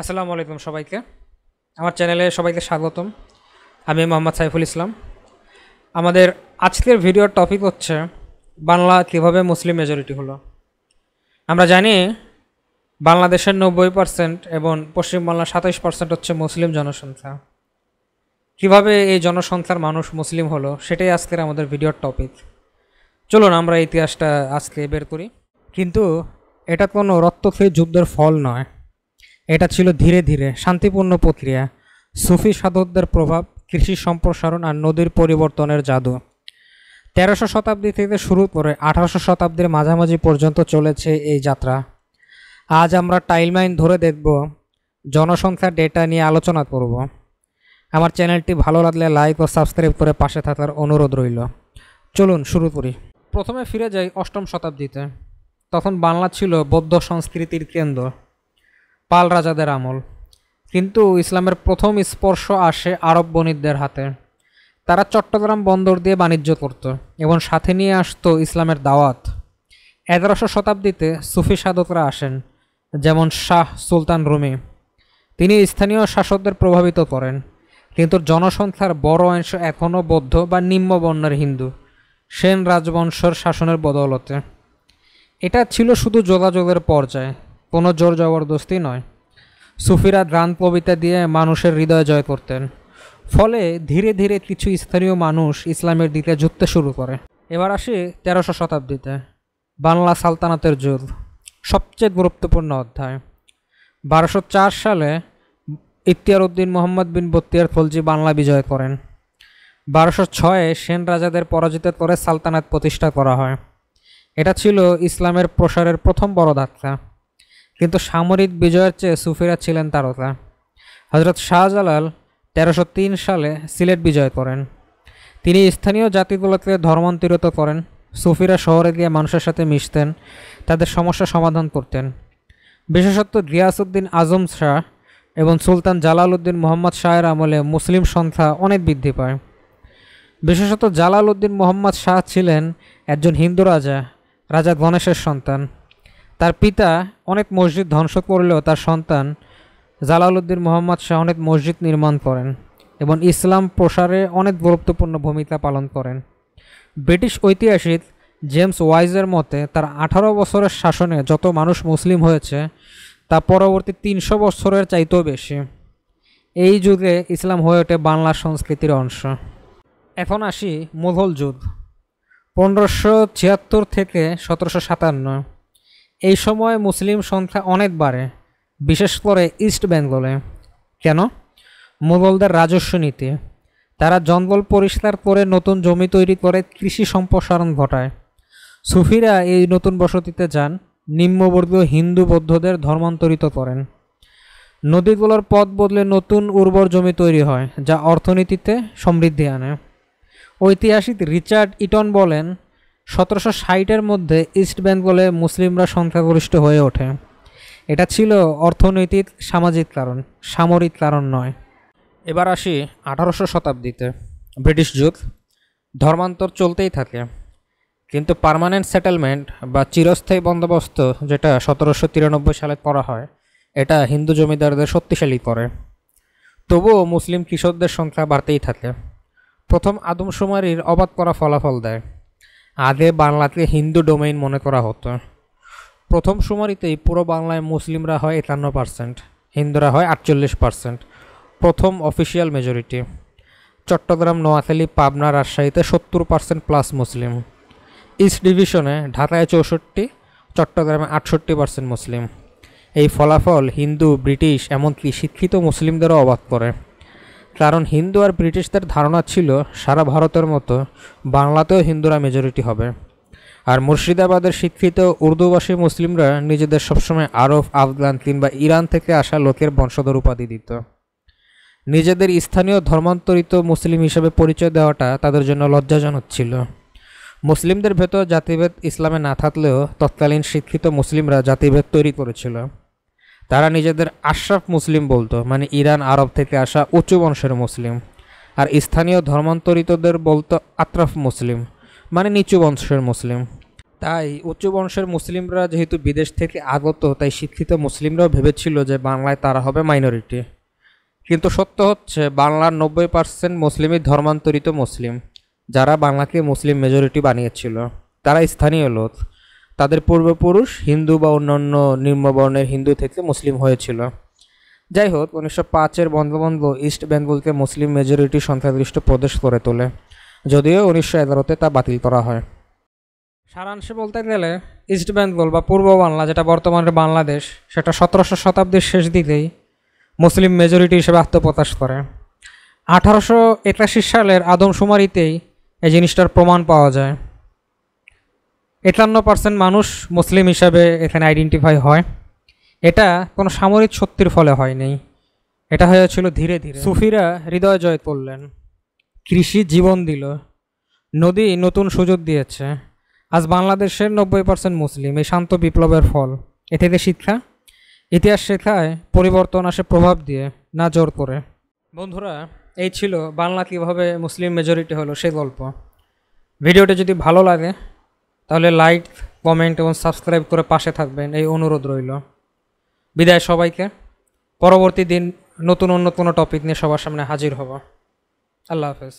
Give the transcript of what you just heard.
আসসালামু আলাইকুম সবাইকে। আমার চ্যানেলে সবাইকে স্বাগতম। আমি মোহাম্মদ সাইফুল ইসলাম। আমাদের আজকের ভিডিওর টপিক হচ্ছে বাংলা কীভাবে মুসলিম মেজরিটি হলো। আমরা জানি বাংলাদেশের 90% এবং পশ্চিমবাংলার 27% হচ্ছে মুসলিম জনসংখ্যা। কিভাবে এই জনসংখ্যার মানুষ মুসলিম হলো সেটাই আজকের আমাদের ভিডিওর টপিক। চলুন আমরা ইতিহাসটা আজকে বের করি। কিন্তু এটা কোনো রক্তক্ষয়ী যুদ্ধের ফল নয়, এটা ছিল ধীরে ধীরে শান্তিপূর্ণ প্রক্রিয়া, সুফি সাধকদের প্রভাব, কৃষি সম্প্রসারণ আর নদীর পরিবর্তনের জাদু। 1300 শতাব্দী থেকে শুরু করে 1800 শতাব্দীর মাঝামাঝি পর্যন্ত চলেছে এই যাত্রা। আজ আমরা টাইমলাইন ধরে দেখব, জনসংখ্যা ডেটা নিয়ে আলোচনা করব। আমার চ্যানেলটি ভালো লাগলে লাইক ও সাবস্ক্রাইব করে পাশে থাকার অনুরোধ রইল। চলুন শুরু করি। প্রথমে ফিরে যাই 8ম শতাব্দীতে। তখন বাংলা ছিল বৌদ্ধ সংস্কৃতির কেন্দ্র, পাল রাজাদের আমল। কিন্তু ইসলামের প্রথম স্পর্শ আসে আরব বণিকদের হাতে। তারা চট্টগ্রাম বন্দর দিয়ে বাণিজ্য করত এবং সাথে নিয়ে আসতো ইসলামের দাওয়াত। 11শো শতাব্দীতে সুফি সাধকরা আসেন, যেমন শাহ সুলতান রুমি। তিনি স্থানীয় শাসকদের প্রভাবিত করেন, কিন্তু জনসংখ্যার বড় অংশ এখনও বৌদ্ধ বা নিম্নবর্ণের হিন্দু, সেন রাজবংশের শাসনের বদৌলতে। এটা ছিল শুধু যোগাযোগের পর্যায়ে, কোনো জোর জবরদস্তি নয়। সুফিরা গান কবিতা দিয়ে মানুষের হৃদয় জয় করতেন, ফলে ধীরে ধীরে কিছু স্থানীয় মানুষ ইসলামের দিকে ঝুঁকতে শুরু করে। এবার আসি 13শো শতাব্দীতে, বাংলা সালতানাতের যুগ, সবচেয়ে গুরুত্বপূর্ণ অধ্যায়। 1204 সালে ইখতিয়ার উদ্দিন মোহাম্মদ বিন বখতিয়ার খলজি বাংলা বিজয় করেন। 1206-এ সেন রাজাদের পরাজিত করে সালতানাত প্রতিষ্ঠা করা হয়। এটা ছিল ইসলামের প্রসারের প্রথম বড় ধাক্কা। কিন্তু সামরিক বিজয়ের চেয়ে সুফিরা ছিলেন তারকা। হজরত শাহজালাল 1303 সালে সিলেট বিজয় করেন। তিনি স্থানীয় জাতিগুলোকে ধর্মান্তরিত করেন। সুফিরা শহরে গিয়ে মানুষের সাথে মিশতেন, তাদের সমস্যা সমাধান করতেন। বিশেষত গিয়াসউদ্দিন আজম শাহ এবং সুলতান জালাল উদ্দিন মোহাম্মদ শাহের আমলে মুসলিম সংখ্যা অনেক বৃদ্ধি পায়। বিশেষত জালাল উদ্দিন মোহাম্মদ শাহ ছিলেন একজন হিন্দু রাজা, রাজা গণেশের সন্তান। তার পিতা অনেক মসজিদ ধ্বংস করলেও তার সন্তান জালালউদ্দিন মোহাম্মদ শাহ অনেক মসজিদ নির্মাণ করেন এবং ইসলাম প্রসারে অনেক গুরুত্বপূর্ণ ভূমিকা পালন করেন। ব্রিটিশ ঐতিহাসিক জেমস ওয়াইজের মতে তার 18 বছরের শাসনে যত মানুষ মুসলিম হয়েছে তা পরবর্তী 300 বছরের চাইতেও বেশি। এই যুগে ইসলাম হয়ে ওঠে বাংলা সংস্কৃতির অংশ। এখন আসি মুঘল যুগ, 1576 থেকে 1757। এই সময় মুসলিম সংখ্যা অনেক বাড়ে, বিশেষ করে ইস্ট বেঙ্গলে। কেন? মুঘলদের রাজস্ব নীতি। তারা জঙ্গল পরিষ্কার করে নতুন জমি তৈরি করে কৃষি সম্প্রসারণ ঘটায়। সুফিরা এই নতুন বসতিতে যান, নিম্নবর্গীয় হিন্দু বৌদ্ধদের ধর্মান্তরিত করেন। নদীগুলোর পথ বদলে নতুন উর্বর জমি তৈরি হয়, যা অর্থনীতিতে সমৃদ্ধি আনে। ঐতিহাসিক রিচার্ড ইটন বলেন, 1760-এর মধ্যে ইস্ট বেঙ্গলে মুসলিমরা সংখ্যাগরিষ্ঠ হয়ে ওঠে। এটা ছিল অর্থনৈতিক সামাজিক কারণ, সামরিক কারণ নয়। এবার আসি 18শো শতাব্দীতে, ব্রিটিশ যুগ। ধর্মান্তর চলতেই থাকে, কিন্তু পার্মানেন্ট সেটেলমেন্ট বা চিরস্থায়ী বন্দোবস্ত, যেটা 1793 সালে করা হয়, এটা হিন্দু জমিদারদের শক্তিশালী করে। তবুও মুসলিম কৃষকদের সংখ্যা বাড়তেই থাকে। প্রথম আদমশুমারির অবাক করা ফলাফল দেয়। আগে বাংলাকে হিন্দু ডোমেইন মনে করা হতো। প্রথম শুমারিতেই পুরো বাংলায় মুসলিমরা হয় 51%, হিন্দুরা হয় 48%। প্রথম অফিসিয়াল মেজরিটি। চট্টগ্রাম, নোয়াখালী, পাবনা, রাজশাহীতে 70% প্লাস মুসলিম। ইস্ট ডিভিশনে ঢাকায় 64, চট্টগ্রামে 68% মুসলিম। এই ফলাফল হিন্দু, ব্রিটিশ, এমনকি শিক্ষিত মুসলিমদেরও অবাক করে। কারণ হিন্দু আর ব্রিটিশদের ধারণা ছিল সারা ভারতের মতো বাংলাতেও হিন্দুরা মেজরিটি হবে। আর মুর্শিদাবাদের শিক্ষিত উর্দুভাষী মুসলিমরা নিজেদের সবসময় আরব, আফগান কিংবা ইরান থেকে আসা লোকের বংশধর উপাধি দিত। নিজেদের স্থানীয় ধর্মান্তরিত মুসলিম হিসেবে পরিচয় দেওয়াটা তাদের জন্য লজ্জাজনক ছিল। মুসলিমদের ভেতর জাতিভেদ ইসলামে না থাকলেও তৎকালীন শিক্ষিত মুসলিমরা জাতিভেদ তৈরি করেছিল। তারা নিজেদের আশরাফ মুসলিম বলতো, মানে ইরান, আরব থেকে আসা উঁচু বংশের মুসলিম। আর স্থানীয় ধর্মান্তরিতদের বলতো আত্রাফ মুসলিম, মানে নিচু বংশের মুসলিম। তাই উচ্চ বংশের মুসলিমরা যেহেতু বিদেশ থেকে আগত, তাই শিক্ষিত মুসলিমরাও ভেবেছিল যে বাংলায় তারা হবে মাইনরিটি। কিন্তু সত্য হচ্ছে বাংলার 90% মুসলিমই ধর্মান্তরিত মুসলিম, যারা বাংলাকে মুসলিম মেজরিটি বানিয়েছিল। তারা স্থানীয় লোক, তাদের পূর্বপুরুষ হিন্দু বা অন্যান্য নিম্নবর্ণের হিন্দু থেকে মুসলিম হয়েছিল। যাই হোক, 1905-এর বঙ্গবন্ধু ইস্ট বেঙ্গলকে মুসলিম মেজরিটি সংখ্যাগরিষ্ঠ প্রদেশ করে তোলে, যদিও 1911-তে তা বাতিল করা হয়। সারাংশে বলতে গেলে ইস্ট বেঙ্গল বা পূর্ব বাংলা, যেটা বর্তমানে বাংলাদেশ, সেটা 17শো শতাব্দীর শেষ দিকেই মুসলিম মেজরিটি হিসেবে আত্মপ্রকাশ করে। 1881 সালের আদমশুমারিতেই এই জিনিসটার প্রমাণ পাওয়া যায়। 51% মানুষ মুসলিম হিসাবে এখানে আইডেন্টিফাই হয়। এটা কোনো সামরিক শক্তির ফলে হয়নি, এটা হয়েছিল ধীরে ধীরে। সুফিরা হৃদয় জয় করলেন, কৃষি জীবন দিল, নদী নতুন সুযোগ দিয়েছে। আজ বাংলাদেশের 90% মুসলিম, এই শান্ত বিপ্লবের ফল। এ থেকে শিক্ষা, ইতিহাস শেখায় পরিবর্তন আসে প্রভাব দিয়ে, না জোর করে। বন্ধুরা, এই ছিল বাংলা কীভাবে মুসলিম মেজরিটি হলো সেই গল্প। ভিডিওটি যদি ভালো লাগে তাহলে লাইক, কমেন্ট এবং সাবস্ক্রাইব করে পাশে থাকবেন, এই অনুরোধ রইল। বিদায় সবাইকে। পরবর্তী দিন নতুন অন্য কোনো টপিক নিয়ে সবার সামনে হাজির হব। আল্লাহ হাফেজ।